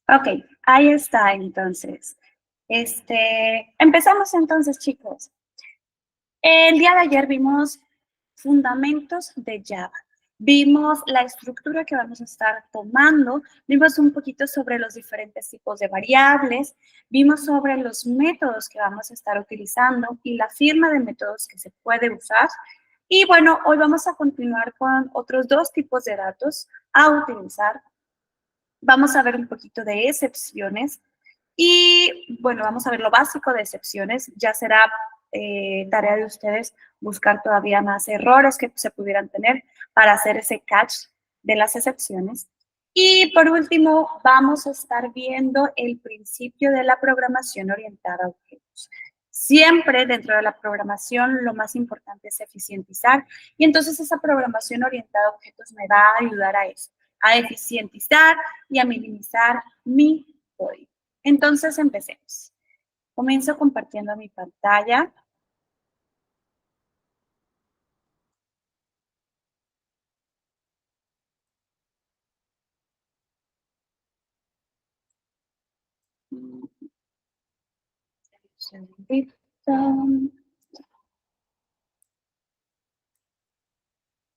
Ok, ahí está entonces. Empezamos entonces, chicos. El día de ayer vimos fundamentos de Java. Vimos la estructura que vamos a estar tomando, vimos un poquito sobre los diferentes tipos de variables, vimos sobre los métodos que vamos a estar utilizando y la firma de métodos que se puede usar. Y bueno, hoy vamos a continuar con otros dos tipos de datos a utilizar. Vamos a ver un poquito de excepciones y, bueno, vamos a ver lo básico de excepciones. Ya será tarea de ustedes buscar todavía más errores que se pudieran tener para hacer ese catch de las excepciones. Y, por último, vamos a estar viendo el principio de la programación orientada a objetos. Siempre dentro de la programación lo más importante es eficientizar y entonces esa programación orientada a objetos me va a ayudar a eso, a eficientizar y a minimizar mi código. Entonces, empecemos. Comienzo compartiendo mi pantalla.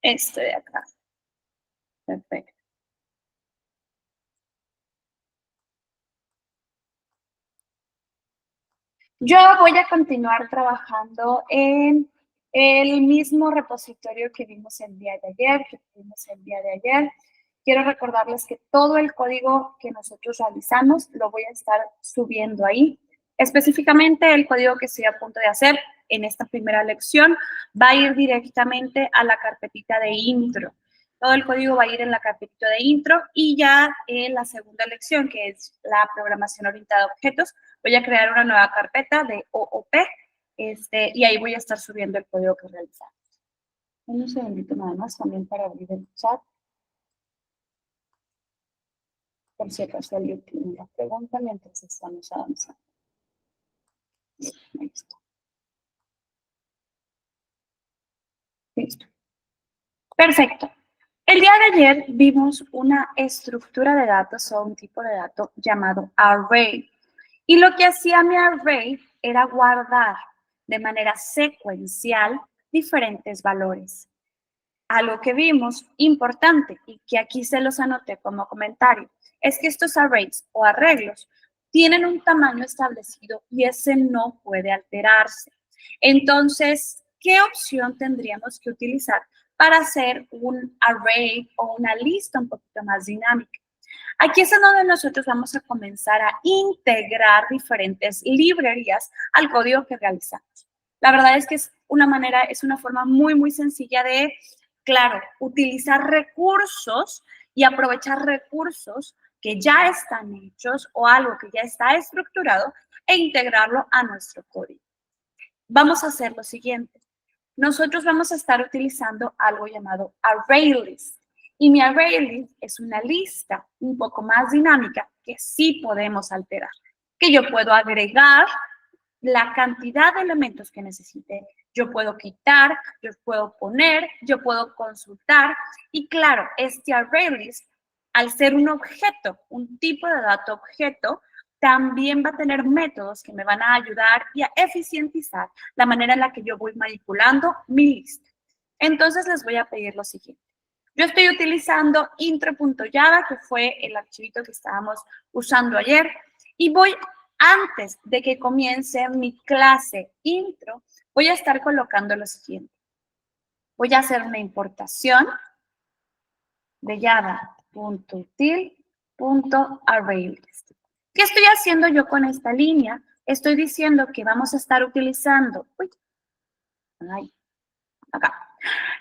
Esto de acá. Perfecto. Yo voy a continuar trabajando en el mismo repositorio que vimos el día de ayer, Quiero recordarles que todo el código que nosotros realizamos lo voy a estar subiendo ahí. Específicamente el código que estoy a punto de hacer en esta primera lección va a ir directamente a la carpetita de intro. Todo el código va a ir en la carpetita de intro y ya en la segunda lección, que es la programación orientada a objetos, voy a crear una nueva carpeta de OOP y ahí voy a estar subiendo el código que realizamos. Un segundito nada más también para abrir el chat. Por si acaso alguien tiene una pregunta mientras estamos avanzando. Ahí está. Listo. Perfecto. El día de ayer vimos una estructura de datos o un tipo de dato llamado array. Y lo que hacía mi array era guardar de manera secuencial diferentes valores. Algo que vimos importante y que aquí se los anoté como comentario es que estos arrays o arreglos tienen un tamaño establecido y ese no puede alterarse. Entonces, ¿qué opción tendríamos que utilizar para hacer un array o una lista un poquito más dinámica? Aquí es en donde nosotros vamos a comenzar a integrar diferentes librerías al código que realizamos. La verdad es que es una forma muy, muy sencilla de, claro, utilizar recursos y aprovechar recursos que ya están hechos o algo que ya está estructurado e integrarlo a nuestro código. Vamos a hacer lo siguiente. Nosotros vamos a estar utilizando algo llamado ArrayList. Y mi ArrayList es una lista un poco más dinámica que sí podemos alterar, que yo puedo agregar la cantidad de elementos que necesite, yo puedo quitar, yo puedo poner, yo puedo consultar. Y claro, este ArrayList, al ser un objeto, un tipo de dato objeto, también va a tener métodos que me van a ayudar y a eficientizar la manera en la que yo voy manipulando mi lista. Entonces les voy a pedir lo siguiente. Yo estoy utilizando intro.java, que fue el archivito que estábamos usando ayer, y voy, antes de que comience mi clase intro, voy a estar colocando lo siguiente. Voy a hacer una importación de java.util.arraylist. ¿Qué estoy haciendo yo con esta línea? Estoy diciendo que vamos a estar utilizando,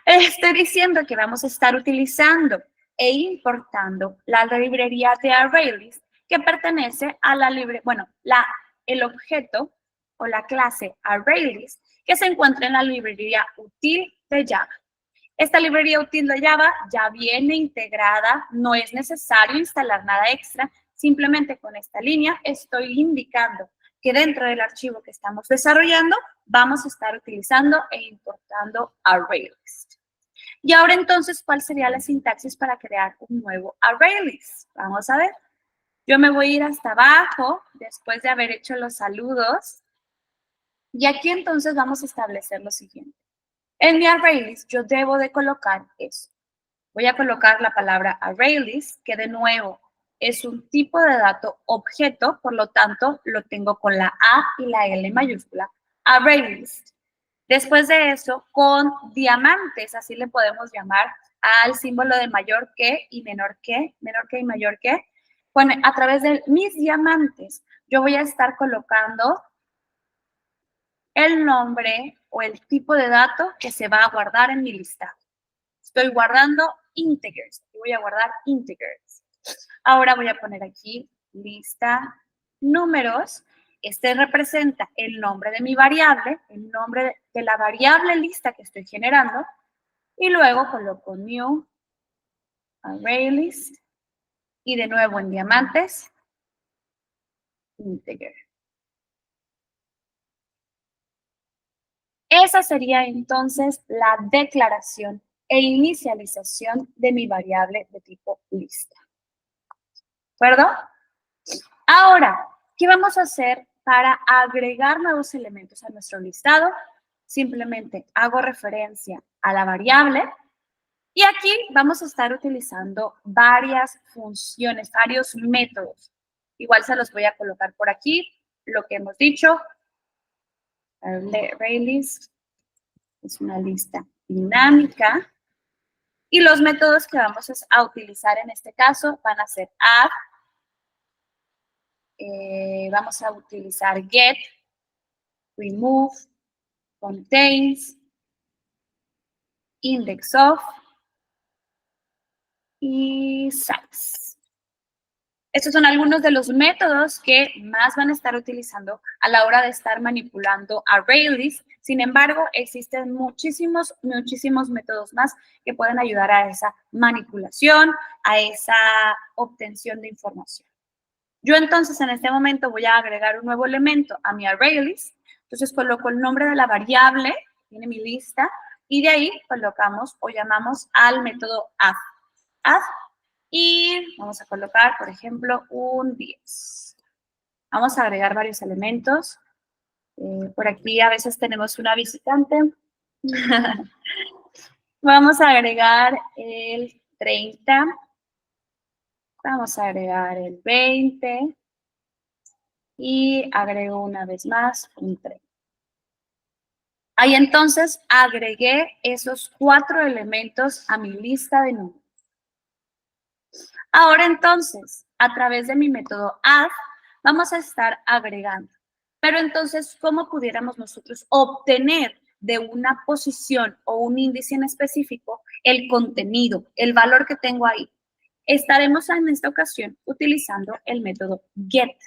estoy diciendo que vamos a estar utilizando e importando la librería de ArrayList que pertenece a la el objeto o la clase ArrayList que se encuentra en la librería util de Java. Esta librería útil de Java ya viene integrada, no es necesario instalar nada extra, simplemente con esta línea estoy indicando que dentro del archivo que estamos desarrollando vamos a estar utilizando e importando ArrayList. Y ahora entonces, ¿cuál sería la sintaxis para crear un nuevo ArrayList? Vamos a ver. Yo me voy a ir hasta abajo después de haber hecho los saludos. Y aquí entonces vamos a establecer lo siguiente. En mi array list yo debo de colocar eso. Voy a colocar la palabra array list, que de nuevo es un tipo de dato objeto, por lo tanto lo tengo con la A y la L mayúscula, array list. Después de eso, con diamantes, así le podemos llamar al símbolo de mayor que y menor que y mayor que. Bueno, a través de mis diamantes, yo voy a estar colocando el nombre o el tipo de dato que se va a guardar en mi listado. Estoy guardando integers. Voy a guardar integers. Ahora voy a poner aquí lista números. Este representa el nombre de mi variable, el nombre de la variable lista que estoy generando. Y luego coloco new array list. Y de nuevo en diamantes, integer. Esa sería entonces la declaración e inicialización de mi variable de tipo lista. ¿De acuerdo? Ahora, ¿qué vamos a hacer para agregar nuevos elementos a nuestro listado? Simplemente hago referencia a la variable y aquí vamos a estar utilizando varias funciones, varios métodos. Igual se los voy a colocar por aquí, lo que hemos dicho. Array list es una lista dinámica. Y los métodos que vamos a utilizar en este caso van a ser add, vamos a utilizar get, remove, contains, index of y size. Estos son algunos de los métodos que más van a estar utilizando a la hora de estar manipulando ArrayList. Sin embargo, existen muchísimos métodos más que pueden ayudar a esa manipulación, a esa obtención de información. Yo entonces en este momento voy a agregar un nuevo elemento a mi ArrayList. Entonces coloco el nombre de la variable, tiene mi lista, y de ahí colocamos o llamamos al método add. Add. Y vamos a colocar, por ejemplo, un 10. Vamos a agregar varios elementos. Por aquí a veces tenemos una visitante. Vamos a agregar el 30. Vamos a agregar el 20. Y agrego una vez más un 30. Ahí entonces agregué esos 4 elementos a mi lista de números. Ahora entonces, a través de mi método add, vamos a estar agregando. Pero entonces, ¿cómo pudiéramos nosotros obtener de una posición o un índice en específico el contenido, el valor que tengo ahí? Estaremos en esta ocasión utilizando el método get.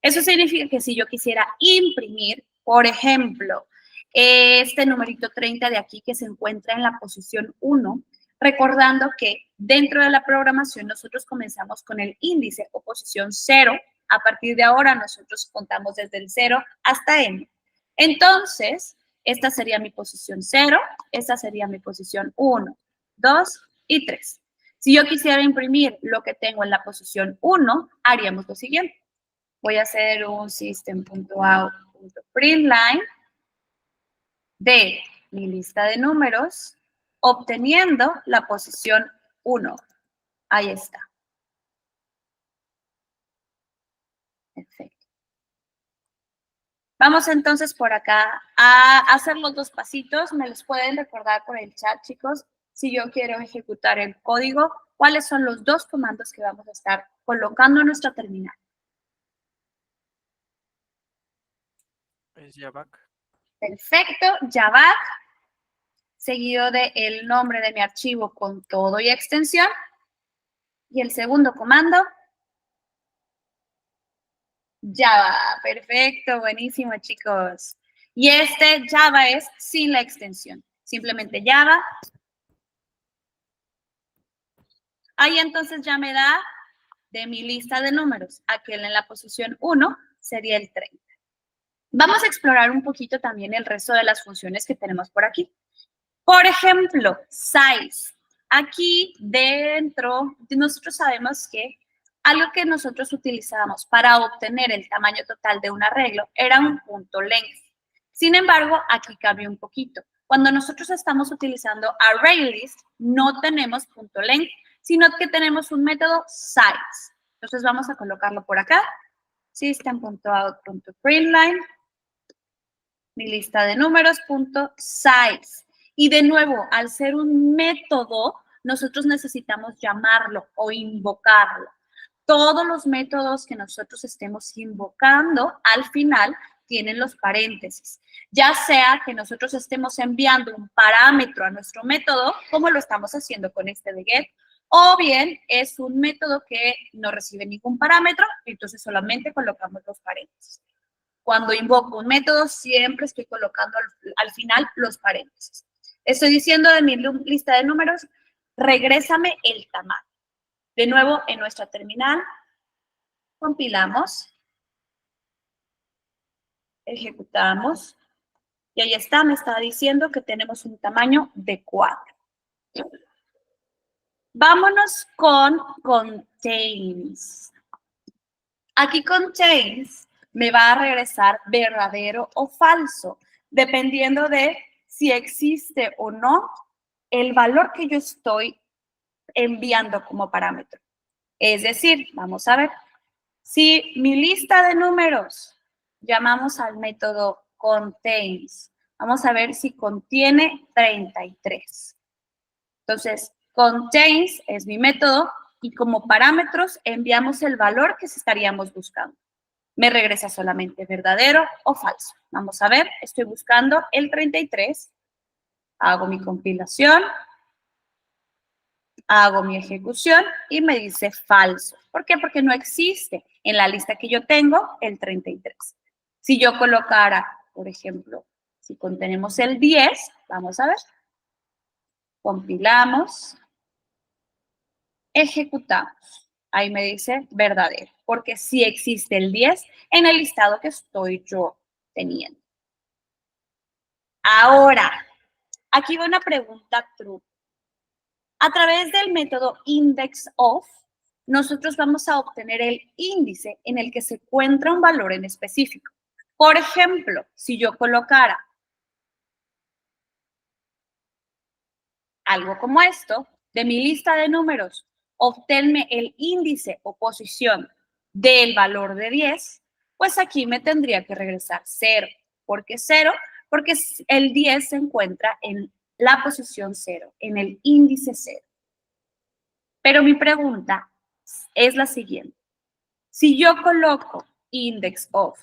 Eso significa que si yo quisiera imprimir, por ejemplo, este numerito 30 de aquí que se encuentra en la posición 1, recordando que dentro de la programación nosotros comenzamos con el índice o posición 0. A partir de ahora nosotros contamos desde el 0 hasta n. Entonces, esta sería mi posición 0, esta sería mi posición 1, 2 y 3. Si yo quisiera imprimir lo que tengo en la posición 1, haríamos lo siguiente. Voy a hacer un system.out.println de mi lista de números, obteniendo la posición 1. Ahí está. Perfecto. Vamos entonces por acá a hacer los 2 pasitos. ¿Me los pueden recordar por el chat, chicos? Si yo quiero ejecutar el código, ¿cuáles son los 2 comandos que vamos a estar colocando en nuestra terminal? Es javac. Perfecto, javac, seguido del nombre de mi archivo con todo y extensión. Y el segundo comando, Java. Perfecto, buenísimo, chicos. Y este Java es sin la extensión. Simplemente Java. Ahí entonces ya me da de mi lista de números. Aquel en la posición 1 sería el 30. Vamos a explorar un poquito también el resto de las funciones que tenemos por aquí. Por ejemplo, size. Aquí dentro, nosotros sabemos que Algo que nosotros utilizábamos para obtener el tamaño total de un arreglo era un punto length. Sin embargo, aquí cambia un poquito. Cuando nosotros estamos utilizando ArrayList, no tenemos punto length, sino que tenemos un método size. Entonces vamos a colocarlo por acá. System.out.println, mi lista de números, .size. Y de nuevo, al ser un método, nosotros necesitamos llamarlo o invocarlo. Todos los métodos que nosotros estemos invocando, al final, tienen los paréntesis. Ya sea que nosotros estemos enviando un parámetro a nuestro método, como lo estamos haciendo con este de get, o bien es un método que no recibe ningún parámetro, entonces solamente colocamos los paréntesis. Cuando invoco un método, siempre estoy colocando al final los paréntesis. Estoy diciendo de mi lista de números, regrésame el tamaño. De nuevo, en nuestra terminal, compilamos, ejecutamos, y ahí está, me está diciendo que tenemos un tamaño de 4. Vámonos con contains. Aquí contains me va a regresar verdadero o falso, dependiendo de si existe o no el valor que yo estoy enviando como parámetro. Es decir, vamos a ver, si mi lista de números, llamamos al método contains, vamos a ver si contiene 33. Entonces, contains es mi método y como parámetros enviamos el valor que estaríamos buscando. Me regresa solamente verdadero o falso. Vamos a ver, estoy buscando el 33, hago mi compilación, hago mi ejecución y me dice falso. ¿Por qué? Porque no existe en la lista que yo tengo el 33. Si yo colocara, por ejemplo, si contenemos el 10, vamos a ver, compilamos, ejecutamos. Ahí me dice verdadero, porque sí existe el 10 en el listado que estoy yo teniendo. Ahora, aquí va una pregunta true. A través del método indexOf, nosotros vamos a obtener el índice en el que se encuentra un valor en específico. Por ejemplo, si yo colocara algo como esto, de mi lista de números, obténme el índice o posición del valor de 10, pues aquí me tendría que regresar 0. ¿Por qué 0? Porque el 10 se encuentra en la posición 0, en el índice 0. Pero mi pregunta es la siguiente. Si yo coloco indexOf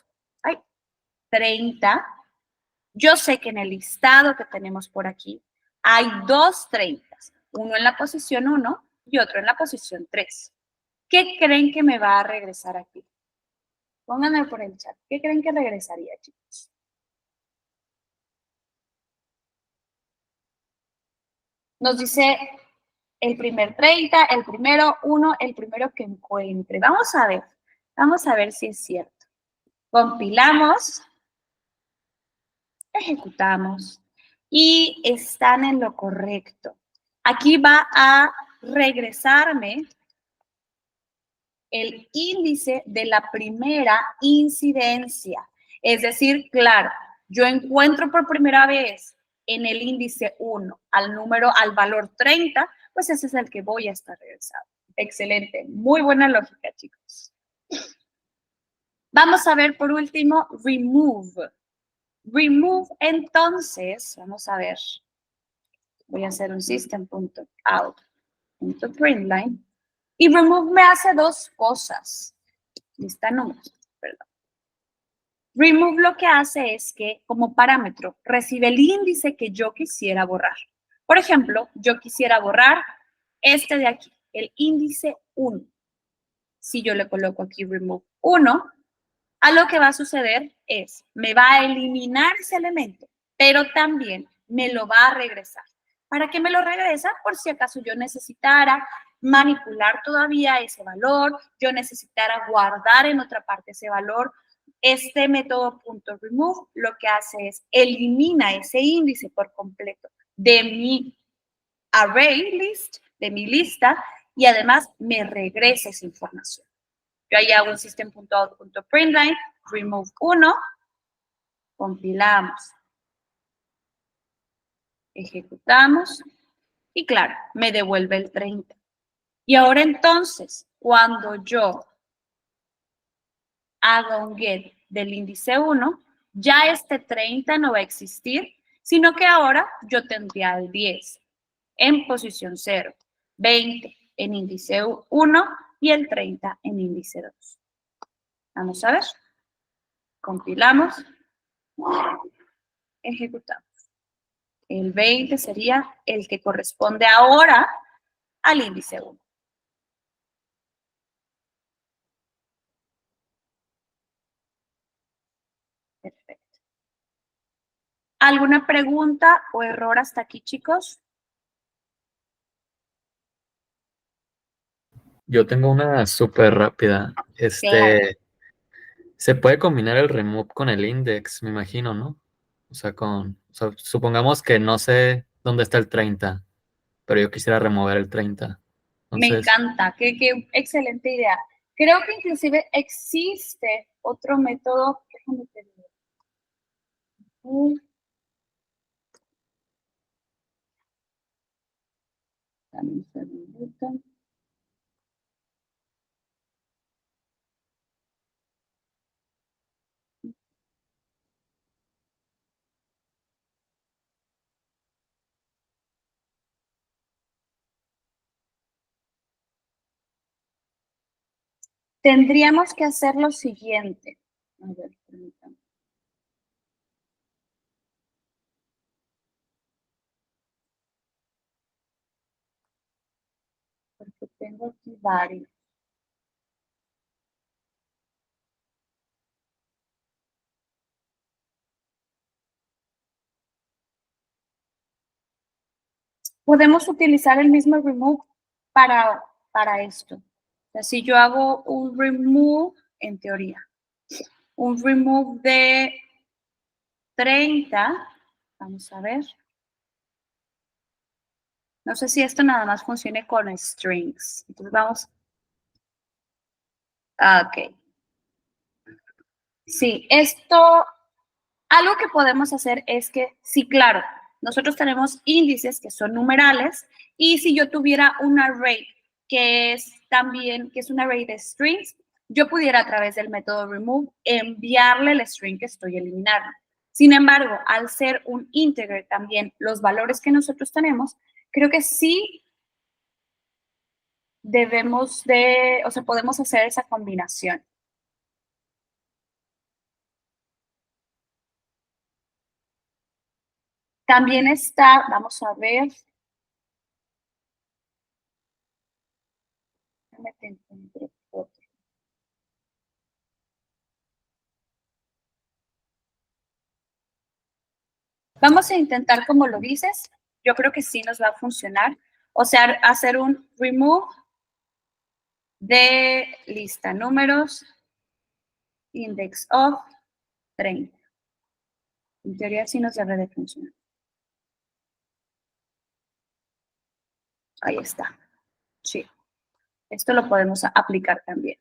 30, yo sé que en el listado que tenemos por aquí hay 2 30, uno en la posición 1 y otro en la posición 3. ¿Qué creen que me va a regresar aquí? Pónganme por el chat. ¿Qué creen que regresaría, chicos? Nos dice el primer 30, el primero 1, el primero que encuentre. Vamos a ver si es cierto. Compilamos, ejecutamos y están en lo correcto. Aquí va a regresarme el índice de la primera incidencia. Es decir, claro, yo encuentro por primera vez en el índice 1 al valor 30, pues ese es el que voy a estar regresando. Excelente, muy buena lógica, chicos. Vamos a ver por último, remove. Remove, entonces, vamos a ver. Voy a hacer un system.out.println. Y remove me hace 2 cosas. Lista números, perdón. Remove lo que hace es que, como parámetro, recibe el índice que yo quisiera borrar. Por ejemplo, yo quisiera borrar este de aquí, el índice 1. Si yo le coloco aquí remove 1, a lo que va a suceder es, me va a eliminar ese elemento, pero también me lo va a regresar. ¿Para qué me lo regresa? Por si acaso yo necesitara manipular todavía ese valor, yo necesitara guardar en otra parte ese valor. Este método .remove lo que hace es elimina ese índice por completo de mi array list, de mi lista, y además me regresa esa información. Yo ahí hago un system.out.println, remove 1, compilamos, ejecutamos y claro, me devuelve el 30. Y ahora entonces, cuando yo haga un get del índice 1, ya este 30 no va a existir, sino que ahora yo tendría el 10 en posición 0, 20 en índice 1 y el 30 en índice 2. Vamos a ver. Compilamos, ejecutamos. El 20 sería el que corresponde ahora al índice 1. Perfecto. ¿Alguna pregunta o error hasta aquí, chicos? Yo tengo una súper rápida. Claro. Se puede combinar el remove con el index, me imagino, ¿no? O sea, supongamos que no sé dónde está el 30, pero yo quisiera remover el 30. Me Entonces, encanta, qué excelente idea. Creo que inclusive existe otro método, déjame te digo. Dame un segundito. Tendríamos que hacer lo siguiente. A ver, permítame. Porque tengo aquí varios. Podemos utilizar el mismo remove para esto. O sea, si yo hago un remove, en teoría, un remove de 30, vamos a ver. No sé si esto nada más funcione con strings. Entonces vamos. Ok. Sí, algo que podemos hacer es que, sí, claro, nosotros tenemos índices que son numerales y si yo tuviera un array que es un array de strings, yo pudiera a través del método remove enviarle el string que estoy eliminando. Sin embargo, al ser un integer también, los valores que nosotros tenemos, creo que sí podemos hacer esa combinación. También está, vamos a ver. Vamos a intentar como lo dices. Yo creo que sí nos va a funcionar. O sea, hacer un remove de lista números, index of 30. En teoría sí nos debe de funcionar. Ahí está. Sí. Esto lo podemos aplicar también.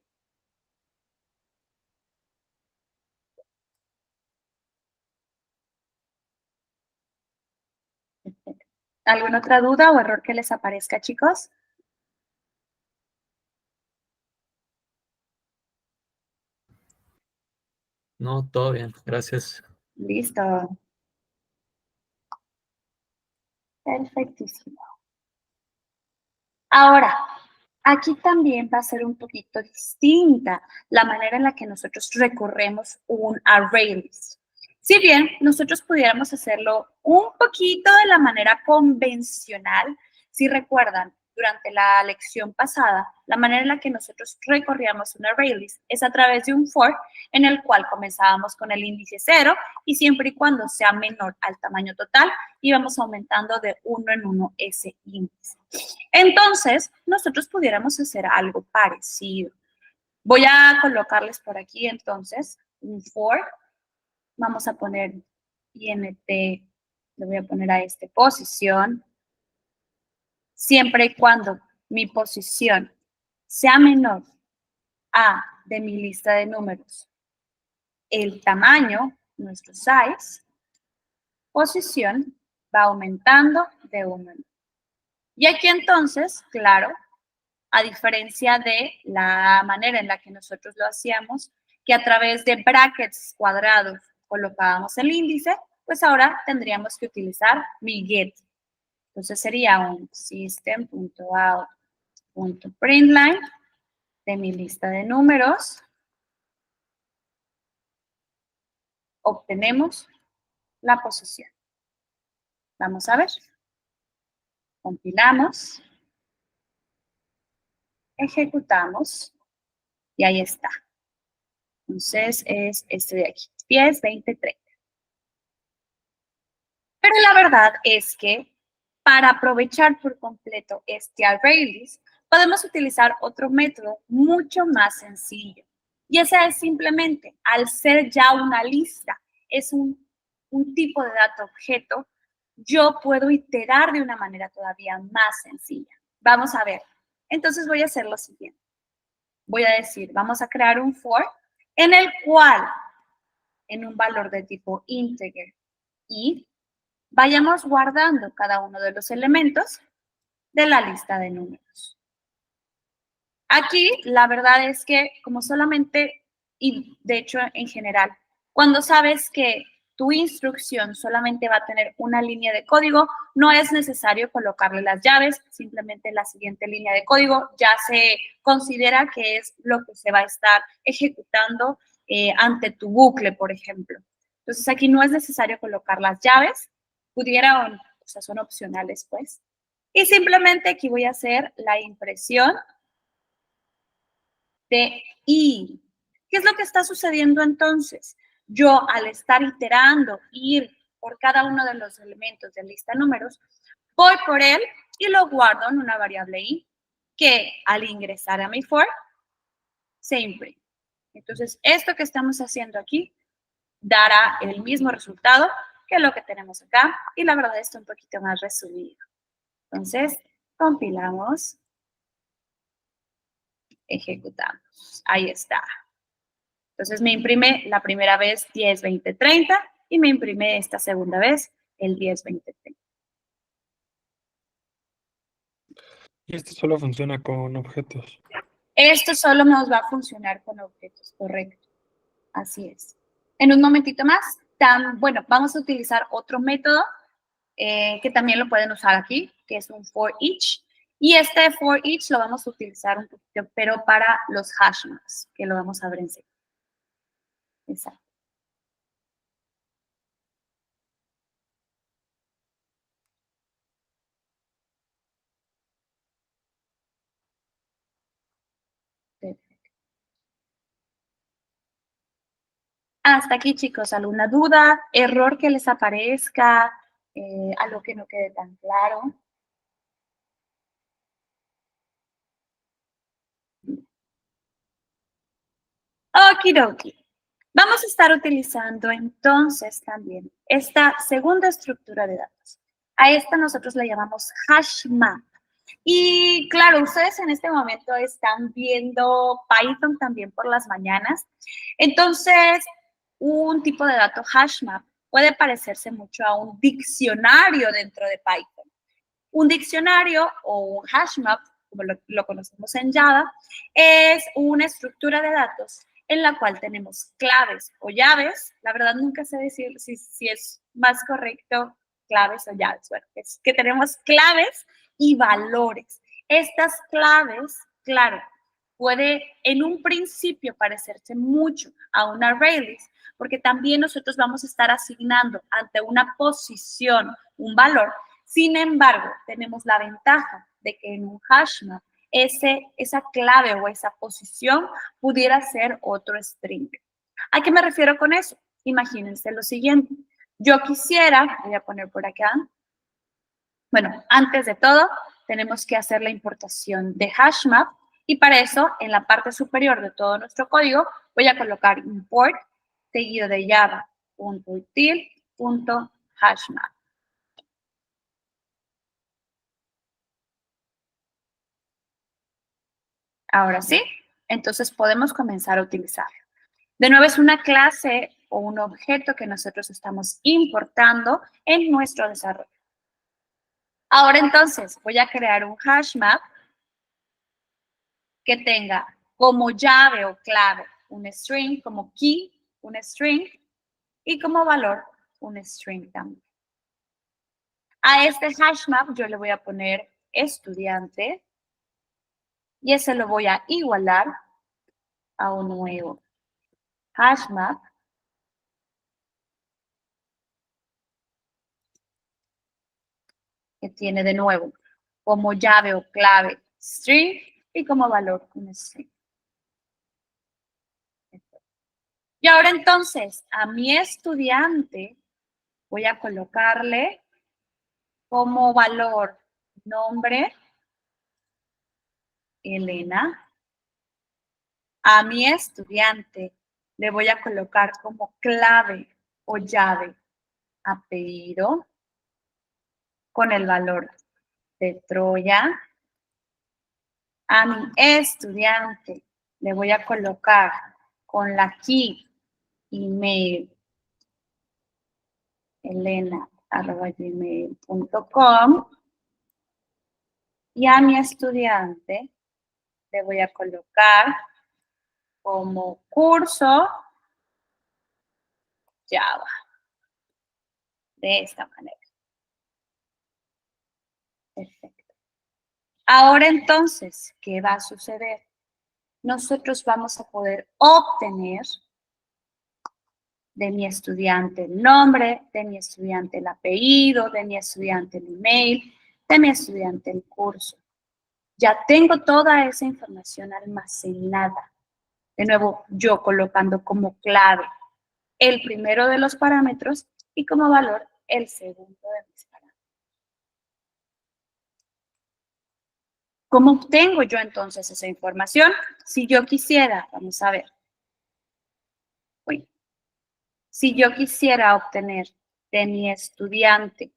¿Alguna otra duda o error que les aparezca, chicos? no, todo bien, gracias. Listo. Perfectísimo. Ahora, aquí también va a ser un poquito distinta la manera en la que nosotros recorremos un array list. Si bien nosotros pudiéramos hacerlo un poquito de la manera convencional, si recuerdan, durante la lección pasada, la manera en la que nosotros recorríamos un array list es a través de un for en el cual comenzábamos con el índice 0 y siempre y cuando sea menor al tamaño total, íbamos aumentando de 1 en 1 ese índice. Entonces, nosotros pudiéramos hacer algo parecido. Voy a colocarles por aquí entonces un for. Vamos a poner int, le voy a poner a posición. Siempre y cuando mi posición sea menor a de mi lista de números, el tamaño, nuestro size, posición va aumentando de 1 en 1. Y aquí entonces, claro, a diferencia de la manera en la que nosotros lo hacíamos, que a través de brackets cuadrados colocábamos el índice, pues ahora tendríamos que utilizar mi get. Entonces sería un system.out.println de mi lista de números. Obtenemos la posición. Vamos a ver. Compilamos. Ejecutamos. Y ahí está. Entonces es este de aquí. 10, 20, 30. Pero la verdad es que para aprovechar por completo este ArrayList, podemos utilizar otro método mucho más sencillo. Y ese es simplemente, al ser ya una lista, es un tipo de dato objeto, yo puedo iterar de una manera todavía más sencilla. Vamos a ver. Entonces voy a hacer lo siguiente. Voy a decir, vamos a crear un for en el cual, en un valor de tipo integer y vayamos guardando cada uno de los elementos de la lista de números. Aquí, la verdad es que como solamente, y de hecho en general, cuando sabes que tu instrucción solamente va a tener una línea de código, no es necesario colocarle las llaves, simplemente la siguiente línea de código ya se considera que es lo que se va a estar ejecutando ante tu bucle, por ejemplo. Entonces aquí no es necesario colocar las llaves, pudieran, o sea, son opcionales pues. Y simplemente aquí voy a hacer la impresión de I. ¿Qué es lo que está sucediendo entonces? Yo, al estar iterando, ir por cada uno de los elementos de lista de números, voy por él y lo guardo en una variable I, que al ingresar a mi for, se imprime. Entonces, esto que estamos haciendo aquí dará el mismo resultado que lo que tenemos acá, y la verdad está un poquito más resumido. Entonces, compilamos, ejecutamos. Ahí está. Entonces me imprime la primera vez 10, 20, 30 y me imprime esta segunda vez el 10, 20, 30. Y esto solo funciona con objetos. Esto solo nos va a funcionar con objetos, correcto. Así es. En un momentito más, bueno, vamos a utilizar otro método que también lo pueden usar aquí, que es un for each. Y este for each lo vamos a utilizar un poquito, pero para los hash maps, que lo vamos a ver enseguida. Exacto. Hasta aquí, chicos, ¿alguna duda, error que les aparezca, algo que no quede tan claro? Okidoki. Vamos a estar utilizando entonces también esta segunda estructura de datos. A esta nosotros la llamamos hash map. Y claro, ustedes en este momento están viendo Python también por las mañanas. Entonces, un tipo de dato hash map puede parecerse mucho a un diccionario dentro de Python. Un diccionario o un hash map, como lo conocemos en Java, es una estructura de datos en la cual tenemos claves o llaves. La verdad nunca sé decir si es más correcto claves o llaves. Bueno, es que tenemos claves y valores. Estas claves, claro, puede en un principio parecerse mucho a un ArrayList, porque también nosotros vamos a estar asignando ante una posición un valor. Sin embargo, tenemos la ventaja de que en un hashmap esa clave o esa posición pudiera ser otro string. ¿A qué me refiero con eso? Imagínense lo siguiente. Yo quisiera, voy a poner por acá, bueno, antes de todo, tenemos que hacer la importación de hashmap y para eso, en la parte superior de todo nuestro código, voy a colocar import seguido de java.util.hashmap. Ahora sí, entonces podemos comenzar a utilizarlo. De nuevo, es una clase o un objeto que nosotros estamos importando en nuestro desarrollo. Ahora entonces voy a crear un hash map que tenga como llave o clave un string, como key un string y como valor un string también. A este hash map yo le voy a poner estudiante y ese lo voy a igualar a un nuevo hash map que tiene de nuevo como llave o clave string y como valor un string. Y ahora entonces a mi estudiante voy a colocarle como valor nombre Elena. A mi estudiante le voy a colocar como clave o llave apellido con el valor de Troya. A mi estudiante le voy a colocar con la key email elena@gmail.com y a mi estudiante le voy a colocar como curso Java. De esta manera. Perfecto. Ahora entonces, ¿qué va a suceder? Nosotros vamos a poder obtener de mi estudiante el nombre, de mi estudiante el apellido, de mi estudiante el email, de mi estudiante el curso. Ya tengo toda esa información almacenada. De nuevo, yo colocando como clave el primero de los parámetros y como valor el segundo de mis parámetros. ¿Cómo obtengo yo entonces esa información? Si yo quisiera, vamos a ver. Si yo quisiera obtener de mi estudiante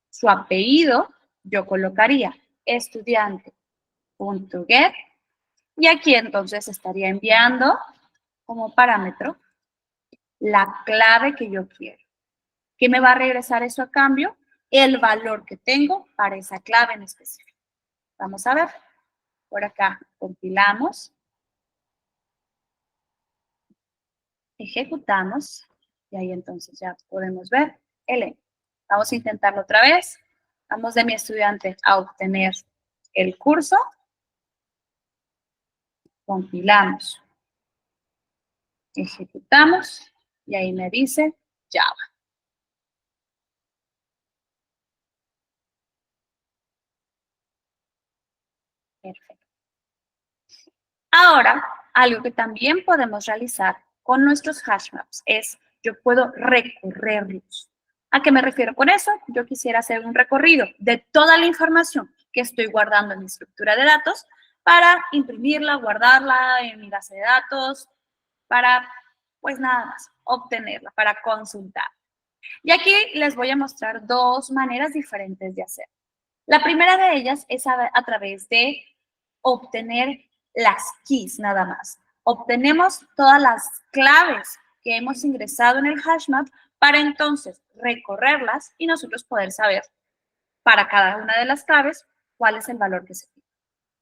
su apellido, yo colocaría estudiante.get y aquí entonces estaría enviando como parámetro la clave que yo quiero. ¿Qué me va a regresar eso a cambio? El valor que tengo para esa clave en específico. Vamos a ver. Por acá compilamos. Ejecutamos y ahí entonces ya podemos ver el. Vamos a intentarlo otra vez. Vamos de mi estudiante a obtener el curso. Compilamos. Ejecutamos y ahí me dice Java. Perfecto. Ahora, algo que también podemos realizar con nuestros hash maps es, yo puedo recorrerlos. ¿A qué me refiero con eso? Yo quisiera hacer un recorrido de toda la información que estoy guardando en mi estructura de datos para imprimirla, guardarla en mi base de datos, para, pues nada más, obtenerla, para consultar. Y aquí les voy a mostrar dos maneras diferentes de hacer. La primera de ellas es a través de obtener las keys nada más. Obtenemos todas las claves que hemos ingresado en el hashmap para entonces recorrerlas y nosotros poder saber para cada una de las claves cuál es el valor que se tiene.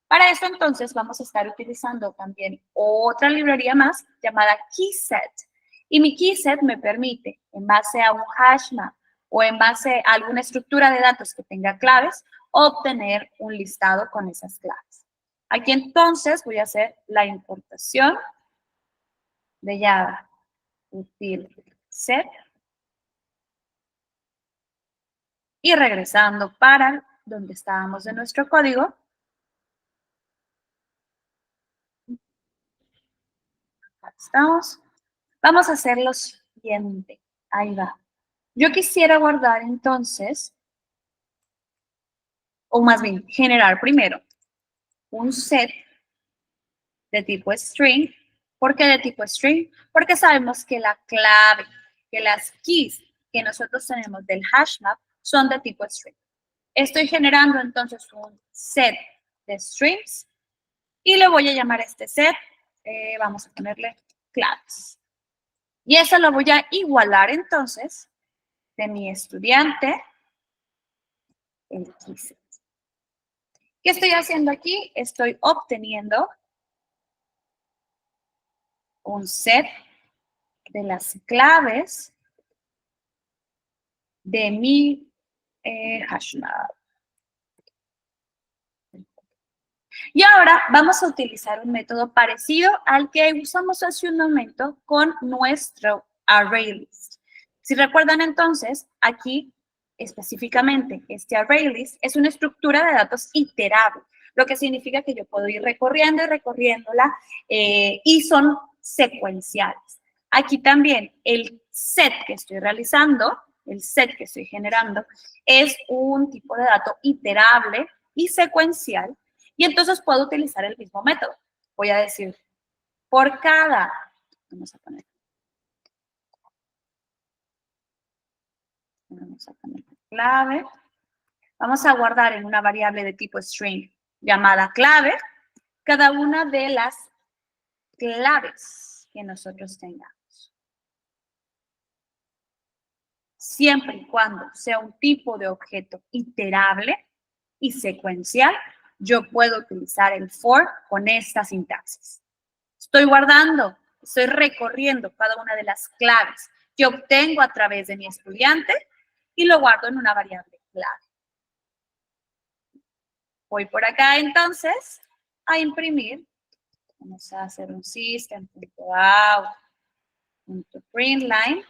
Para eso entonces vamos a estar utilizando también otra librería más llamada KeySet. Y mi KeySet me permite, en base a un hashmap o en base a alguna estructura de datos que tenga claves, obtener un listado con esas claves. Aquí entonces voy a hacer la importación de Java util set y regresando para donde estábamos de nuestro código, acá estamos, vamos a hacer lo siguiente, ahí va. Yo quisiera guardar entonces, o más bien generar primero un set de tipo string. ¿Por qué de tipo string? Porque sabemos que la clave, que las keys que nosotros tenemos del hashmap son de tipo string. Estoy generando entonces un set de strings Y le voy a llamar a este set, vamos a ponerle claves. Y eso lo voy a igualar entonces de mi estudiante, el keyset. ¿Qué estoy haciendo aquí? Estoy obteniendo un set de las claves de mi HashMap. Y ahora vamos a utilizar un método parecido al que usamos hace un momento con nuestro ArrayList. Si recuerdan entonces, aquí específicamente este ArrayList es una estructura de datos iterable, lo que significa que yo puedo ir recorriendo y recorriéndola y son secuenciales. Aquí también el set que estoy realizando, el set que estoy generando, es un tipo de dato iterable y secuencial. Y entonces puedo utilizar el mismo método. Voy a decir, por cada, vamos a poner clave, vamos a guardar en una variable de tipo string llamada clave, cada una de las claves que nosotros tengamos. Siempre y cuando sea un tipo de objeto iterable y secuencial, yo puedo utilizar el for con esta sintaxis. Estoy guardando, estoy recorriendo cada una de las claves que obtengo a través de mi estudiante y lo guardo en una variable clave. Voy por acá entonces a imprimir. Vamos a hacer un system.out.println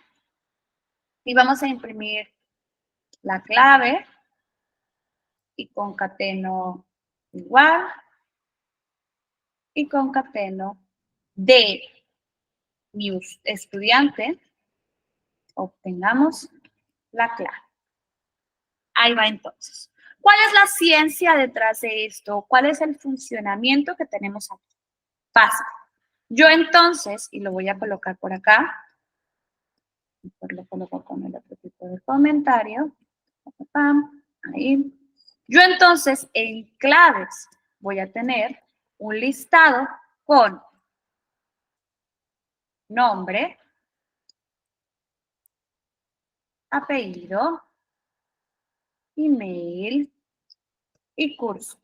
y vamos a imprimir la clave y concateno igual y concateno de mi estudiante, obtengamos la clave. Ahí va entonces. ¿Cuál es la ciencia detrás de esto? ¿Cuál es el funcionamiento que tenemos aquí? Fácil. Yo entonces, y lo voy a colocar por acá, lo coloco con el otro tipo de comentario, ahí. Yo entonces en claves voy a tener un listado con nombre, apellido, email y curso.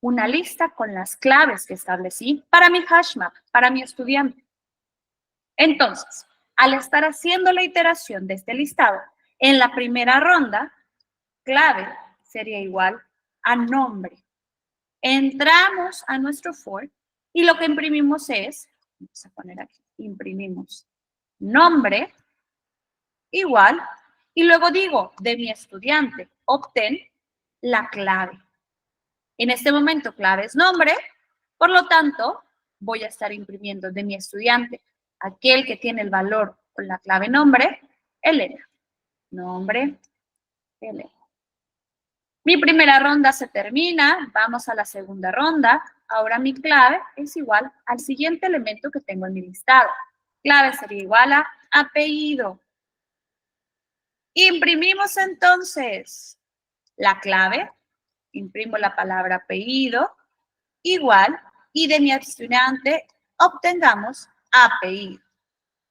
Una lista con las claves que establecí para mi HashMap, para mi estudiante. Entonces, al estar haciendo la iteración de este listado, en la primera ronda, clave sería igual a nombre. Entramos a nuestro for y lo que imprimimos es, vamos a poner aquí, imprimimos nombre igual, y luego digo de mi estudiante, obtén la clave. En este momento, clave es nombre, por lo tanto, voy a estar imprimiendo de mi estudiante, aquel que tiene el valor con la clave nombre, Elena. Nombre, Elena. Mi primera ronda se termina, vamos a la segunda ronda. Ahora mi clave es igual al siguiente elemento que tengo en mi listado. Clave sería igual a apellido. Imprimimos entonces la clave, imprimo la palabra apellido, igual, y de mi estudiante obtengamos apellido.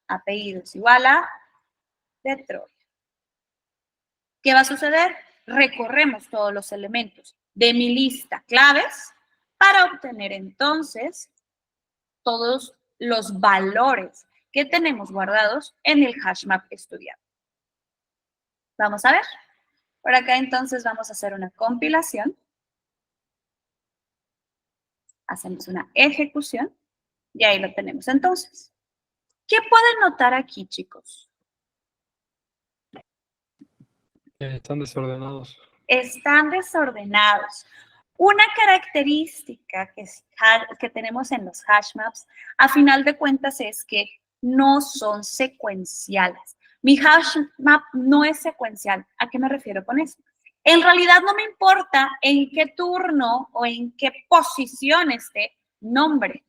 Apellido es igual a Detroit. ¿Qué va a suceder? Recorremos todos los elementos de mi lista claves para obtener entonces todos los valores que tenemos guardados en el HashMap estudiante. Vamos a ver. Por acá entonces vamos a hacer una compilación. Hacemos una ejecución y ahí lo tenemos entonces. ¿Qué pueden notar aquí, chicos? Están desordenados. Están desordenados. Una característica que tenemos en los hashmaps, a final de cuentas, es que no son secuenciales. Mi hashmap no es secuencial. ¿A qué me refiero con esto? En realidad no me importa en qué turno o en qué posición esté nombre.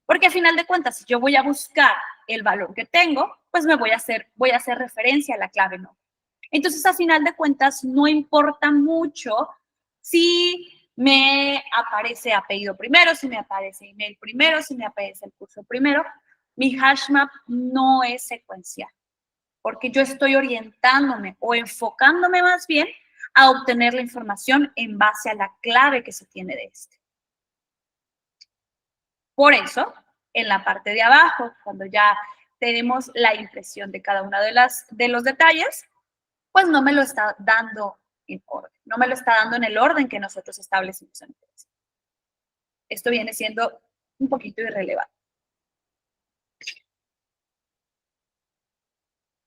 Porque a final de cuentas, si yo voy a buscar el valor que tengo, pues voy a hacer referencia a la clave nombre. Entonces, a final de cuentas, no importa mucho si me aparece apellido primero, si me aparece email primero, si me aparece el curso primero, mi hashmap no es secuencial, porque yo estoy orientándome o enfocándome más bien a obtener la información en base a la clave que se tiene de este. Por eso, en la parte de abajo, cuando ya tenemos la impresión de cada uno de los detalles, pues no me lo está dando en orden, no me lo está dando en el orden que nosotros establecimos en el texto. Esto viene siendo un poquito irrelevante.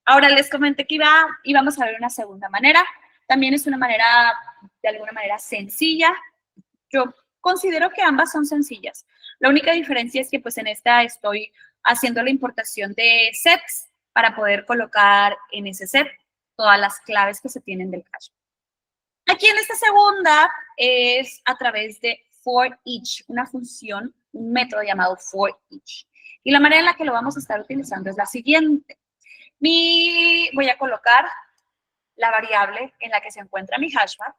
Ahora les comenté que íbamos a ver una segunda manera. También es una manera, de alguna manera, sencilla. Yo considero que ambas son sencillas. La única diferencia es que pues en esta estoy haciendo la importación de sets para poder colocar en ese set todas las claves que se tienen del cache. Aquí en esta segunda es a través de for each, una función, un método llamado for each. Y la manera en la que lo vamos a estar utilizando es la siguiente. Voy a colocar la variable en la que se encuentra mi hashmap.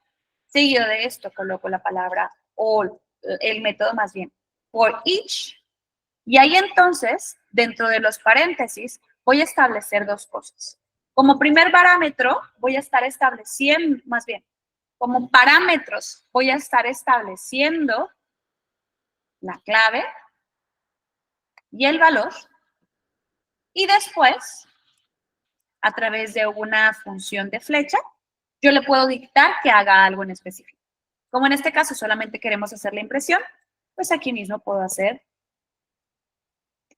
Seguido de esto coloco la palabra o el método más bien for each. Y ahí entonces, dentro de los paréntesis, voy a establecer dos cosas. Como primer parámetro, voy a estar estableciendo, más bien, como parámetros, voy a estar estableciendo la clave y el valor. Y después, a través de una función de flecha, yo le puedo dictar que haga algo en específico. Como en este caso solamente queremos hacer la impresión, pues aquí mismo puedo hacer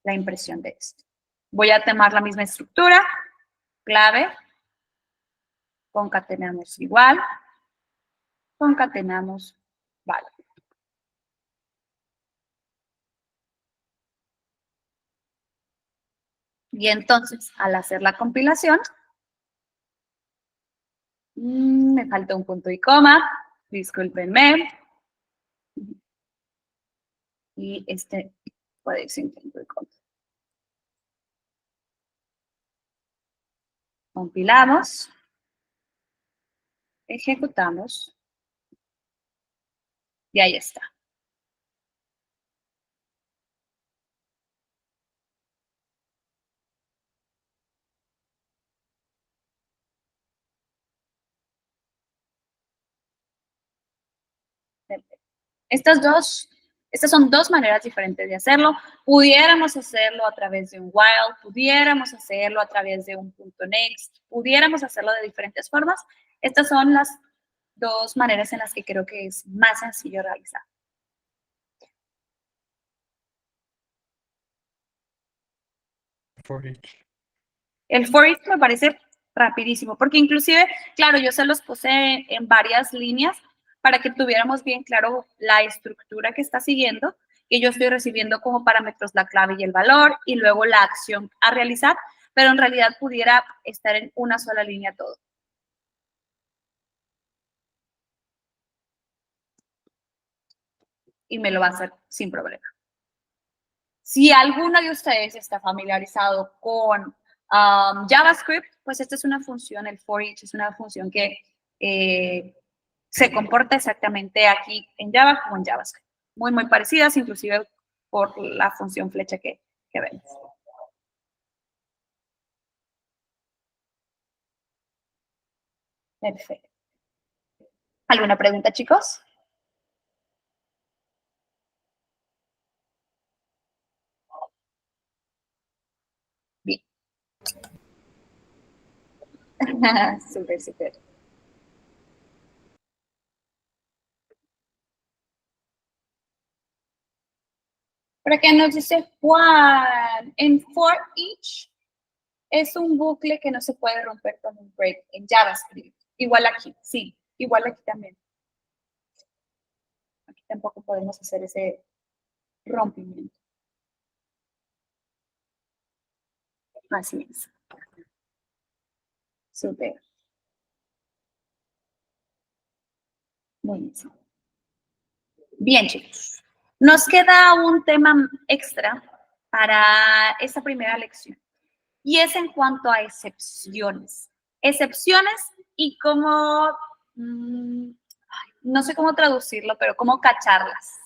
la impresión de esto. Voy a tomar la misma estructura, clave, concatenamos igual, concatenamos valor. Y entonces, al hacer la compilación, me falta un punto y coma, discúlpenme. Y este puede ir sin punto y coma. Compilamos, ejecutamos, y ahí está. Estas son dos maneras diferentes de hacerlo. Pudiéramos hacerlo a través de un while, pudiéramos hacerlo a través de un punto next, pudiéramos hacerlo de diferentes formas. Estas son las dos maneras en las que creo que es más sencillo realizar. For each. El for each me parece rapidísimo, porque inclusive, claro, yo se los puse en varias líneas para que tuviéramos bien claro la estructura que está siguiendo, que yo estoy recibiendo como parámetros la clave y el valor, y luego la acción a realizar, pero en realidad pudiera estar en una sola línea todo. Y me lo va a hacer sin problema. Si alguno de ustedes está familiarizado con JavaScript, pues esta es una función, el for each es una función que se comporta exactamente aquí en Java como en JavaScript. Muy, muy parecidas, inclusive por la función flecha que vemos. Perfecto. ¿Alguna pregunta, chicos? Bien. Súper, súper. Por acá nos dice Juan, en for each es un bucle que no se puede romper con un break en JavaScript. Igual aquí, sí, igual aquí también. Aquí tampoco podemos hacer ese rompimiento. Así es. Súper. Buenísimo. Bien, chicos. Nos queda un tema extra para esta primera lección. Y es en cuanto a excepciones. Excepciones y cómo no sé cómo traducirlo, pero cómo cacharlas,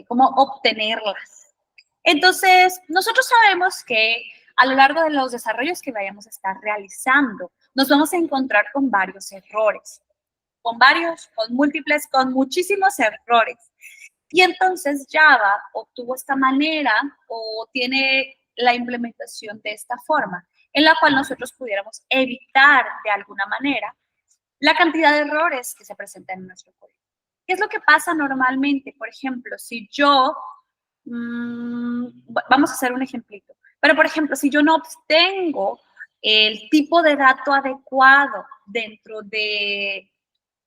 cómo obtenerlas. Entonces, nosotros sabemos que a lo largo de los desarrollos que vayamos a estar realizando, nos vamos a encontrar con varios errores, con múltiples, con muchísimos errores. Y entonces Java obtuvo esta manera o tiene la implementación de esta forma, en la cual nosotros pudiéramos evitar de alguna manera la cantidad de errores que se presentan en nuestro código. ¿Qué es lo que pasa normalmente? Por ejemplo, si yo, vamos a hacer un ejemplito, pero por ejemplo, si yo no obtengo el tipo de dato adecuado dentro de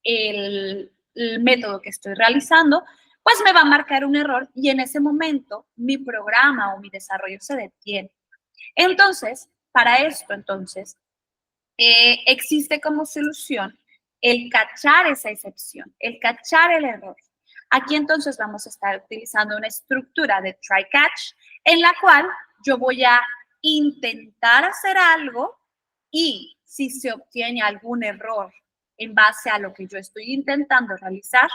el método que estoy realizando, pues me va a marcar un error y en ese momento mi programa o mi desarrollo se detiene. Entonces, para esto, existe como solución el cachar esa excepción, el cachar el error. Aquí entonces vamos a estar utilizando una estructura de try-catch en la cual yo voy a intentar hacer algo y si se obtiene algún error en base a lo que yo estoy intentando realizar,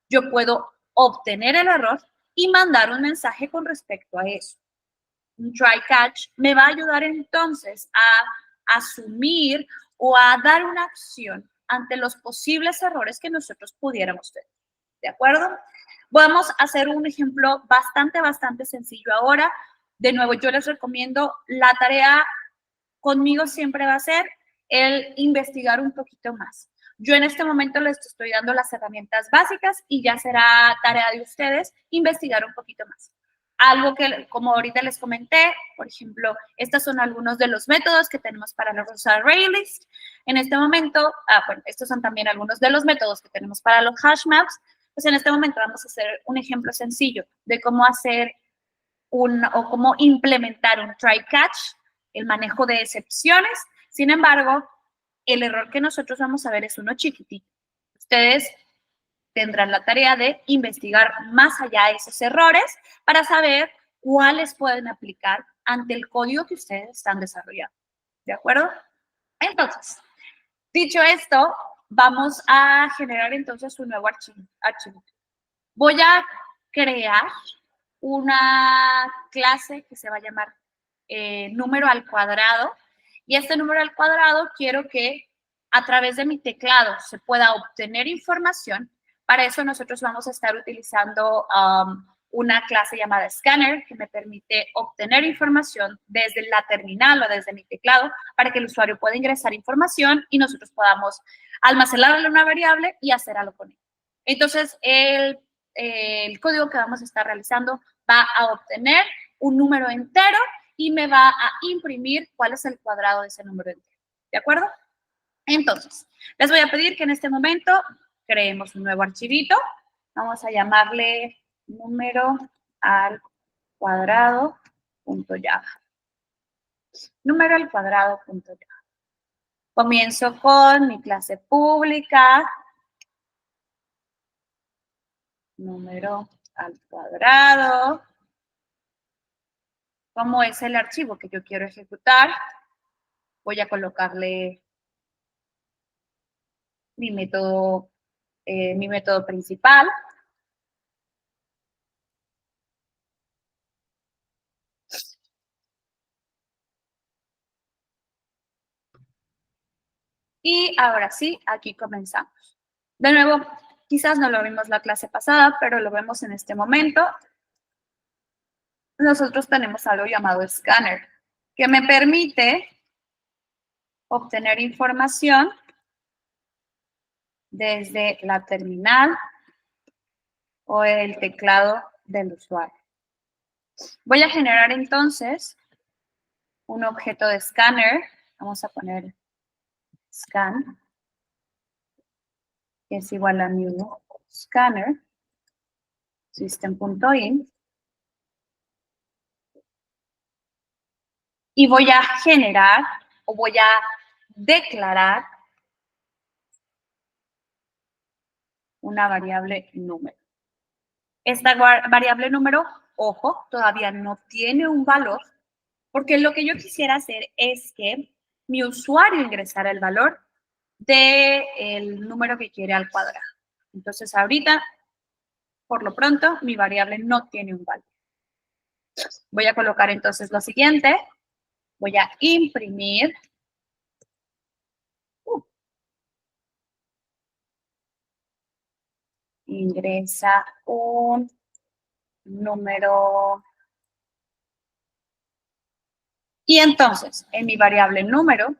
yo puedo obtener el error y mandar un mensaje con respecto a eso. Un try-catch me va a ayudar entonces a asumir o a dar una acción ante los posibles errores que nosotros pudiéramos tener. ¿De acuerdo? Vamos a hacer un ejemplo bastante sencillo ahora. De nuevo, yo les recomiendo, la tarea conmigo siempre va a ser el investigar un poquito más. Yo en este momento les estoy dando las herramientas básicas y ya será tarea de ustedes investigar un poquito más. Algo que, como ahorita les comenté, por ejemplo, estos son algunos de los métodos que tenemos para los ArrayList. En este momento, bueno, estos son también algunos de los métodos que tenemos para los hash maps. Pues en este momento vamos a hacer un ejemplo sencillo de cómo hacer o cómo implementar un try-catch, el manejo de excepciones. Sin embargo, el error que nosotros vamos a ver es uno chiquitito. Ustedes tendrán la tarea de investigar más allá de esos errores para saber cuáles pueden aplicar ante el código que ustedes están desarrollando. ¿De acuerdo? Entonces, dicho esto, vamos a generar entonces un nuevo archivo. Voy a crear una clase que se va a llamar número al cuadrado. Y este número al cuadrado quiero que a través de mi teclado se pueda obtener información. Para eso nosotros vamos a estar utilizando una clase llamada Scanner que me permite obtener información desde la terminal o desde mi teclado para que el usuario pueda ingresar información y nosotros podamos almacenarla en una variable y hacer algo con ella. Entonces, el código que vamos a estar realizando va a obtener un número entero y me va a imprimir cuál es el cuadrado de ese número entero. ¿De acuerdo? Entonces, les voy a pedir que en este momento creemos un nuevo archivito. Vamos a llamarle número al cuadrado.java. Número al cuadrado.java. Comienzo con mi clase pública. Número al cuadrado. ¿Cómo es el archivo que yo quiero ejecutar? Voy a colocarle mi método principal. Y ahora sí, aquí comenzamos. De nuevo, quizás no lo vimos la clase pasada, pero lo vemos en este momento. Nosotros tenemos algo llamado Scanner, que me permite obtener información desde la terminal o el teclado del usuario. Voy a generar entonces un objeto de Scanner. Vamos a poner scan, que es igual a new scanner, system.in. Y voy a generar o voy a declarar una variable número. Esta variable número, ojo, todavía no tiene un valor, porque lo que yo quisiera hacer es que mi usuario ingresara el valor del número que quiere al cuadrado. Entonces, ahorita, por lo pronto, mi variable no tiene un valor. Voy a colocar entonces lo siguiente. Voy a imprimir. Ingresa un número. Y entonces, en mi variable número,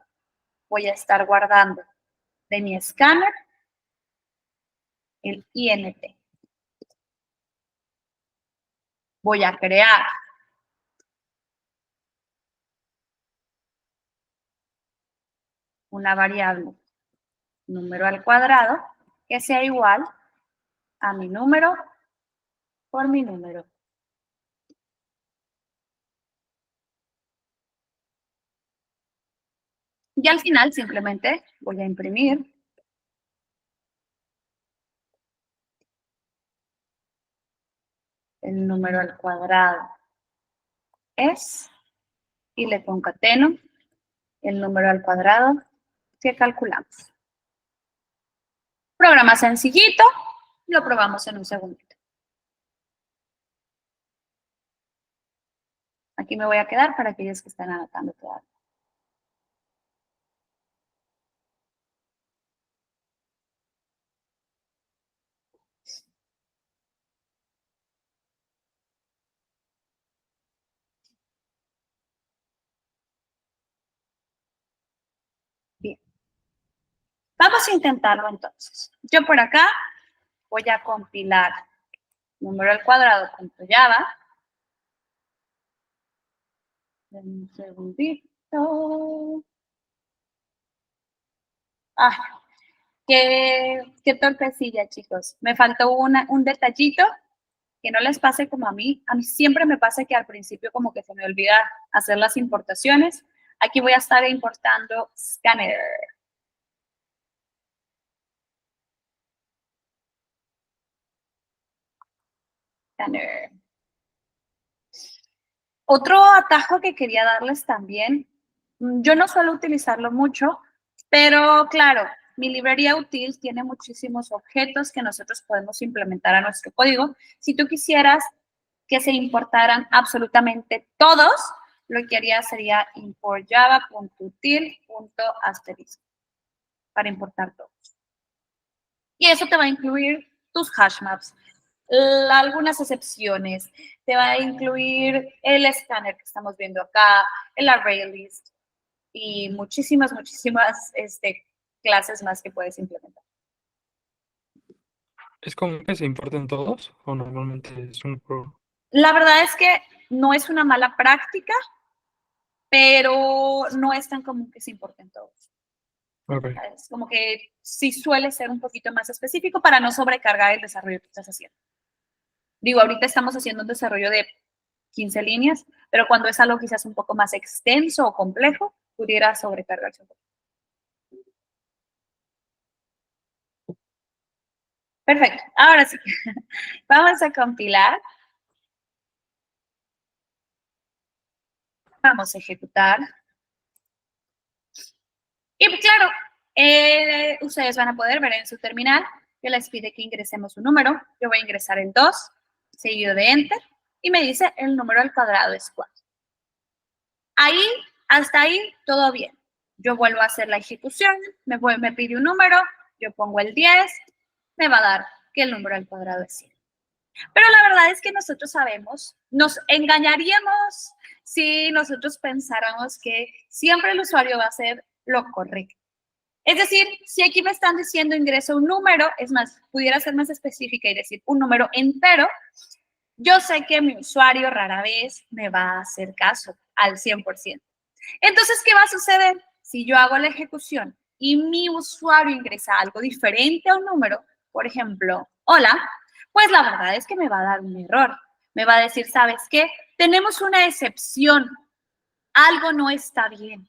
voy a estar guardando de mi escáner el INT. Voy a crear una variable número al cuadrado que sea igual a mi número por mi número. Y al final simplemente voy a imprimir el número al cuadrado es, y le concateno el número al cuadrado que calculamos. Programa sencillito, lo probamos en un segundito. Aquí me voy a quedar para aquellos que están anotando todavía. Bien. Vamos a intentarlo entonces. Yo por acá voy a compilar número al cuadrado .java. Un segundito. Ah, qué torpecilla, chicos. Me faltó un detallito que no les pase como a mí. A mí siempre me pasa que al principio como que se me olvida hacer las importaciones. Aquí voy a estar importando Scanner. Scanner. Otro atajo que quería darles también, yo no suelo utilizarlo mucho, pero claro, mi librería util tiene muchísimos objetos que nosotros podemos implementar a nuestro código. Si tú quisieras que se importaran absolutamente todos, lo que haría sería import java.util.asterisk para importar todos. Y eso te va a incluir tus hash maps, algunas excepciones, te va a incluir el escáner que estamos viendo acá, el array list y muchísimas clases más que puedes implementar. ¿Es común que se importen todos o normalmente es un pro? La verdad es que no es una mala práctica, pero no es tan común que se importen todos. Okay. Es como que sí suele ser un poquito más específico para no sobrecargar el desarrollo que estás haciendo. Digo, ahorita estamos haciendo un desarrollo de 15 líneas, pero cuando es algo quizás un poco más extenso o complejo, pudiera sobrecargarse un poco. Perfecto, ahora sí. Vamos a compilar. Vamos a ejecutar. Y claro, ustedes van a poder ver en su terminal que les pide que ingresemos un número. Yo voy a ingresar el 2, seguido de Enter, y me dice el número al cuadrado es 4. Ahí, hasta ahí, todo bien. Yo vuelvo a hacer la ejecución, me pide un número, yo pongo el 10, me va a dar que el número al cuadrado es 100. Pero la verdad es que nosotros sabemos, nos engañaríamos si nosotros pensáramos que siempre el usuario va a hacer lo correcto. Es decir, si aquí me están diciendo ingreso un número, es más, pudiera ser más específica y decir un número entero, yo sé que mi usuario rara vez me va a hacer caso al 100%. Entonces, ¿qué va a suceder? Si yo hago la ejecución y mi usuario ingresa algo diferente a un número, por ejemplo, hola, pues la verdad es que me va a dar un error. Me va a decir, ¿sabes qué? Tenemos una excepción. Algo no está bien.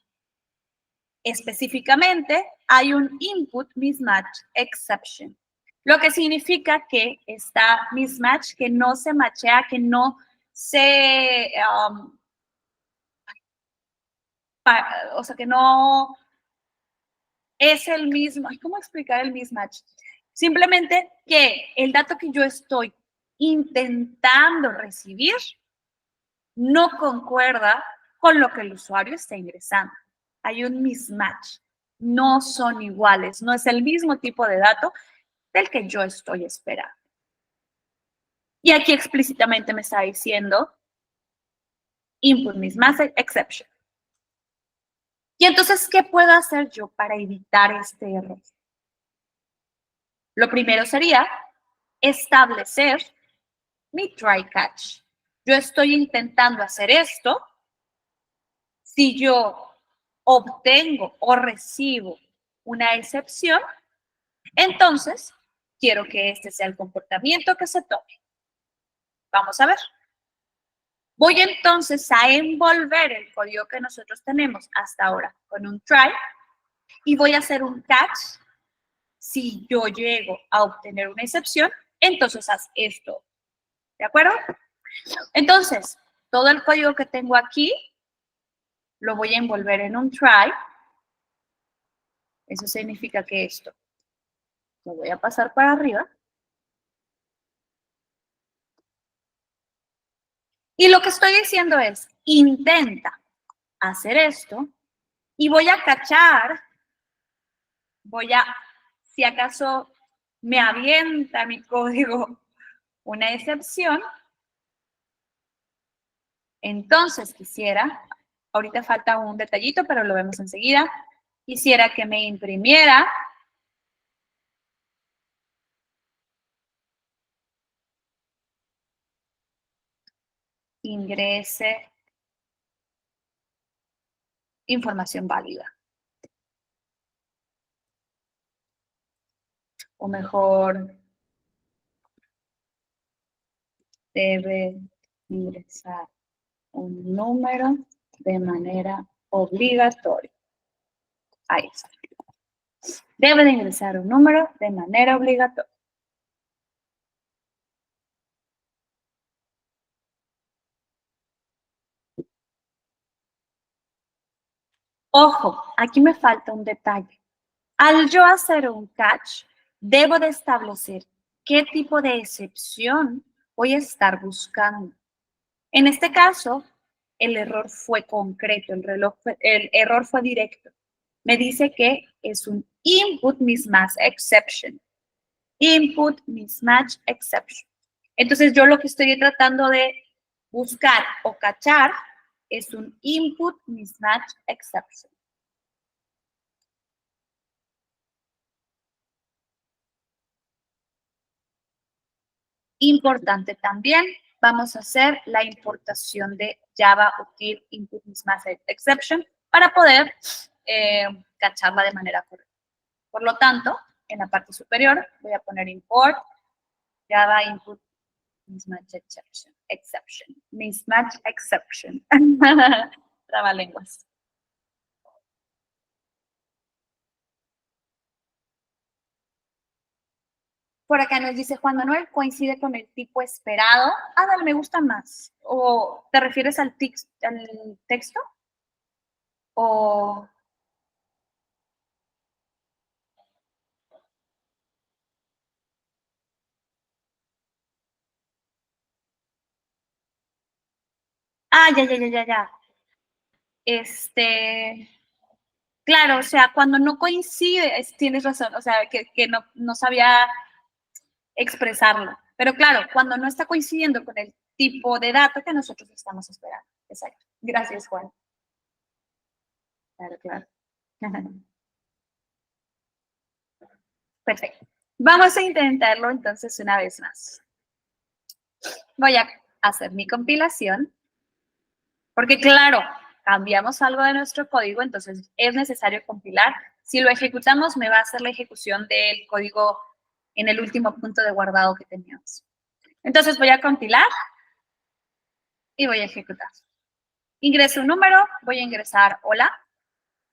Específicamente, hay un input mismatch exception, lo que significa que está mismatch, que no se machea, que no se, o sea, que no es el mismo. ¿Cómo explicar el mismatch? Simplemente que el dato que yo estoy intentando recibir no concuerda con lo que el usuario está ingresando. Hay un mismatch. No son iguales. No es el mismo tipo de dato del que yo estoy esperando. Y aquí explícitamente me está diciendo input mismatch exception. Y entonces, ¿qué puedo hacer yo para evitar este error? Lo primero sería establecer mi try catch. Yo estoy intentando hacer esto. Si yo obtengo o recibo una excepción, entonces quiero que este sea el comportamiento que se tome. Vamos a ver. Voy entonces a envolver el código que nosotros tenemos hasta ahora con un try y voy a hacer un catch. Si yo llego a obtener una excepción, entonces haz esto. ¿De acuerdo? Entonces, todo el código que tengo aquí lo voy a envolver en un try. Eso significa que esto lo voy a pasar para arriba. Y lo que estoy diciendo es, intenta hacer esto y voy a cachar, si acaso me avienta mi código una excepción, entonces ahorita falta un detallito, pero lo vemos enseguida, quisiera que me imprimiera ingrese información válida. O mejor, debe ingresar un número de manera obligatoria. Ahí está. Debe de ingresar un número de manera obligatoria. Ojo, aquí me falta un detalle. Al yo hacer un catch, debo de establecer qué tipo de excepción voy a estar buscando. En este caso, el error fue concreto, el error fue directo. Me dice que es un input mismatch exception. Input mismatch exception. Entonces, yo lo que estoy tratando de buscar o cachar es un input mismatch exception. Importante también, vamos a hacer la importación de Java util input mismatch exception para poder cacharla de manera correcta. Por lo tanto, en la parte superior voy a poner import Java input mismatch exception. Mismatch exception. Trabalenguas. Por acá nos dice Juan Manuel, coincide con el tipo esperado. Dale, me gusta más. ¿O te refieres al texto? O... Ya. Claro, o sea, cuando no coincide, tienes razón, o sea, que no sabía expresarlo. Pero claro, cuando no está coincidiendo con el tipo de dato que nosotros estamos esperando. Exacto. Gracias, Juan. Claro. Perfecto. Vamos a intentarlo entonces una vez más. Voy a hacer mi compilación, porque claro, cambiamos algo de nuestro código, entonces es necesario compilar. Si lo ejecutamos, me va a hacer la ejecución del código en el último punto de guardado que teníamos. Entonces voy a compilar y voy a ejecutar. Ingreso un número, voy a ingresar hola,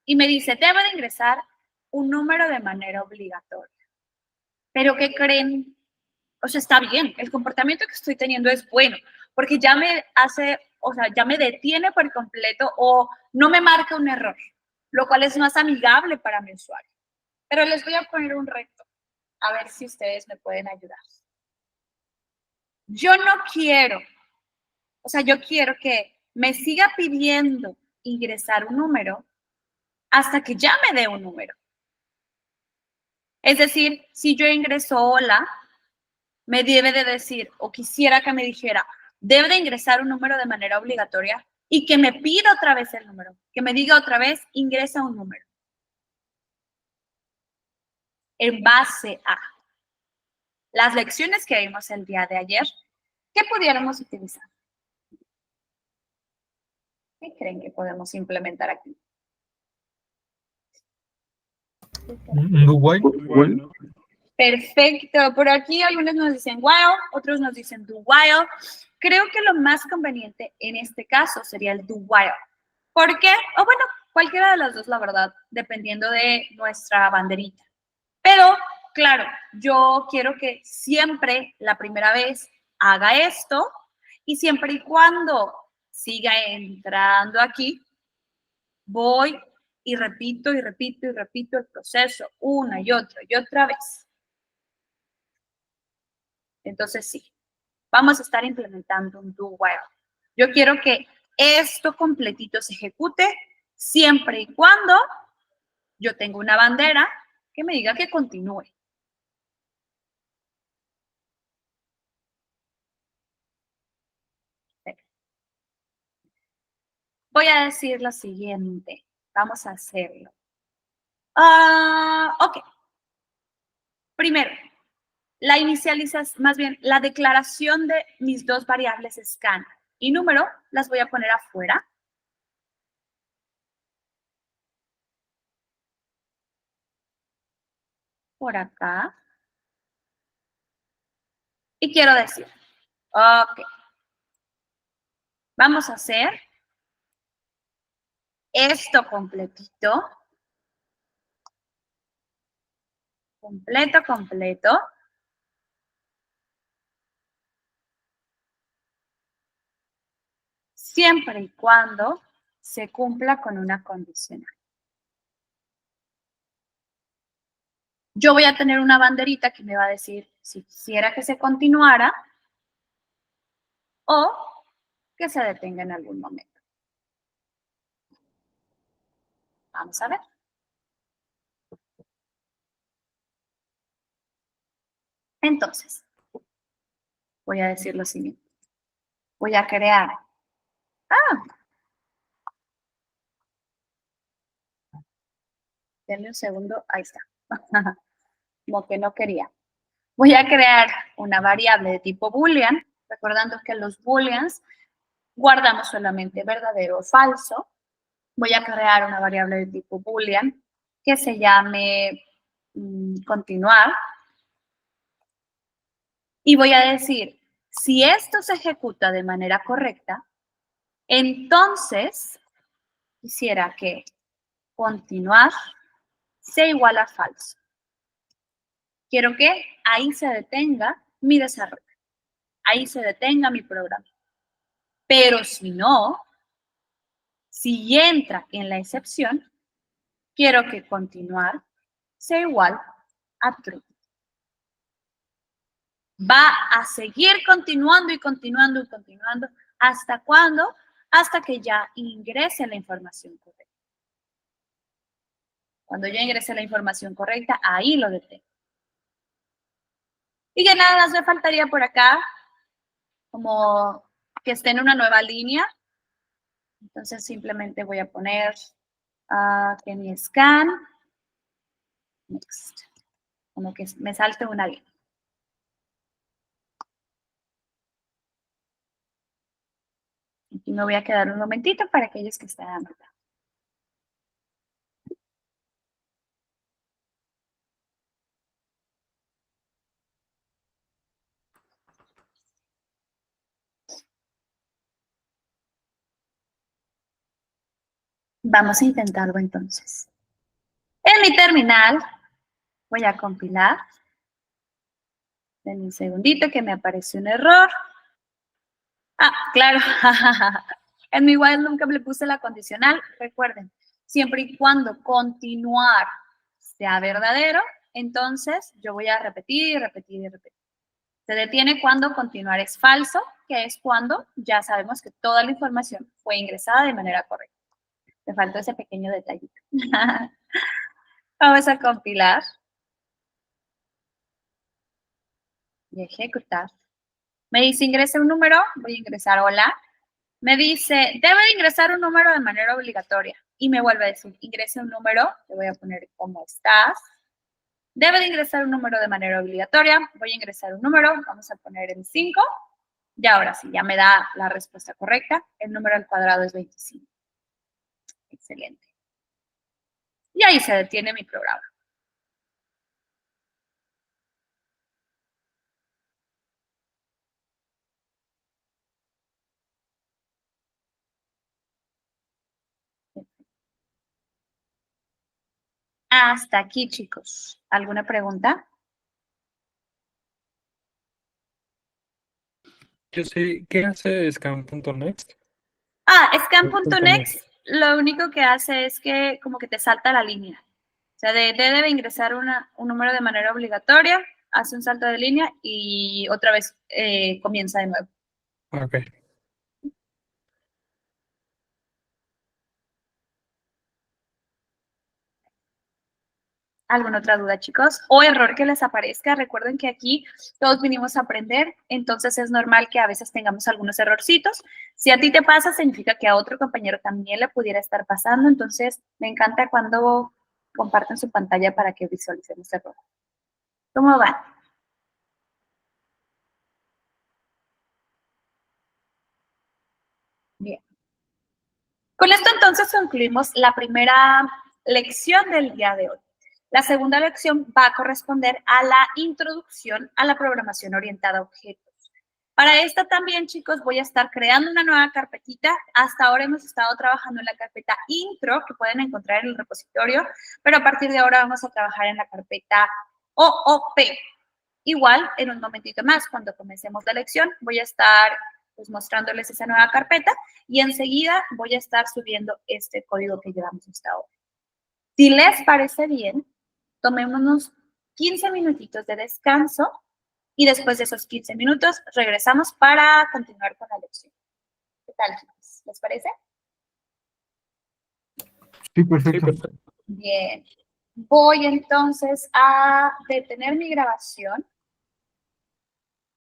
y me dice, debe de ingresar un número de manera obligatoria. ¿Pero qué creen? O sea, está bien, el comportamiento que estoy teniendo es bueno, porque ya me hace, o sea, ya me detiene por completo o no me marca un error, lo cual es más amigable para mi usuario. Pero les voy a poner un reto. A ver si ustedes me pueden ayudar. Yo no quiero, o sea, yo quiero que me siga pidiendo ingresar un número hasta que ya me dé un número. Es decir, si yo ingreso hola, me debe de decir, o quisiera que me dijera, debe de ingresar un número de manera obligatoria y que me pida otra vez el número, que me diga otra vez, ingresa un número. En base a las lecciones que vimos el día de ayer, ¿qué pudiéramos utilizar? ¿Qué creen que podemos implementar aquí? Uruguay. Igual, ¿no? Perfecto. Por aquí algunos nos dicen while, otros nos dicen do while. Creo que lo más conveniente en este caso sería el do while. ¿Por qué? O bueno, cualquiera de las dos, la verdad, dependiendo de nuestra banderita. Pero, claro, yo quiero que siempre la primera vez haga esto y siempre y cuando siga entrando aquí, voy y repito y repito y repito el proceso una y otra vez. Entonces, sí, vamos a estar implementando un do while. Yo quiero que esto completito se ejecute siempre y cuando yo tenga una bandera que me diga que continúe. Voy a decir lo siguiente. Vamos a hacerlo. Ok. Primero, la inicialización, más bien, la declaración de mis dos variables scan y número las voy a poner afuera. Por acá. Y quiero decir, ok. Vamos a hacer esto completito. Completo. Siempre y cuando se cumpla con una condicional. Yo voy a tener una banderita que me va a decir si quisiera que se continuara o que se detenga en algún momento. Vamos a ver. Entonces, voy a decir lo siguiente. Voy a crear. Denme un segundo. Ahí está. Como que no quería. Voy a crear una variable de tipo boolean, recordando que los booleans guardamos solamente verdadero o falso. Voy a crear una variable de tipo boolean que se llame continuar. Y voy a decir, si esto se ejecuta de manera correcta, entonces quisiera que continuar sea igual a falso. Quiero que ahí se detenga mi desarrollo. Ahí se detenga mi programa. Pero si no, si entra en la excepción, quiero que continuar sea igual a true. Va a seguir continuando y continuando y continuando. ¿Hasta cuándo? Hasta que ya ingrese la información correcta. Cuando ya ingrese la información correcta, ahí lo detengo. Y ya nada más me faltaría por acá, como que esté en una nueva línea. Entonces simplemente voy a poner que mi scan, next, como que me salte una línea. Aquí me voy a quedar un momentito para aquellos que estén anotando. Vamos a intentarlo entonces. En mi terminal voy a compilar. Denme un segundito que me apareció un error. Claro. En mi while nunca le puse la condicional. Recuerden, siempre y cuando continuar sea verdadero, Entonces, yo voy a repetir y repetir y repetir. Se detiene cuando continuar es falso, que es cuando ya sabemos que toda la información fue ingresada de manera correcta. Me faltó ese pequeño detallito. Vamos a compilar y ejecutar. Me dice ingrese un número, voy a ingresar hola. Me dice debe de ingresar un número de manera obligatoria y me vuelve a decir ingrese un número, le voy a poner cómo estás. Debe de ingresar un número de manera obligatoria, voy a ingresar un número, vamos a poner en 5. Y ahora sí, ya me da la respuesta correcta. El número al cuadrado es 25. Excelente. Y ahí se detiene mi programa. Hasta aquí, chicos. ¿Alguna pregunta? Yo sé, ¿qué hace scan.next? Scan.next lo único que hace es que como que te salta la línea. O sea, debe ingresar un número de manera obligatoria, hace un salto de línea y otra vez comienza de nuevo. Ok. ¿Alguna otra duda, chicos? O error que les aparezca. Recuerden que aquí todos vinimos a aprender, entonces es normal que a veces tengamos algunos errorcitos. Si a ti te pasa, significa que a otro compañero también le pudiera estar pasando. Entonces, me encanta cuando comparten su pantalla para que visualicemos el error. ¿Cómo va? Bien. Con esto entonces concluimos la primera lección del día de hoy. La segunda lección va a corresponder a la introducción a la programación orientada a objetos. Para esta también, chicos, voy a estar creando una nueva carpetita. Hasta ahora hemos estado trabajando en la carpeta intro que pueden encontrar en el repositorio, pero a partir de ahora vamos a trabajar en la carpeta OOP. Igual, en un momentito más, cuando comencemos la lección, voy a estar pues, mostrándoles esa nueva carpeta y enseguida voy a estar subiendo este código que llevamos hasta ahora. Si les parece bien, tomémonos 15 minutitos de descanso y después de esos 15 minutos regresamos para continuar con la lección. ¿Qué tal, chicos? ¿Les parece? Sí, perfecto. Bien. Voy entonces a detener mi grabación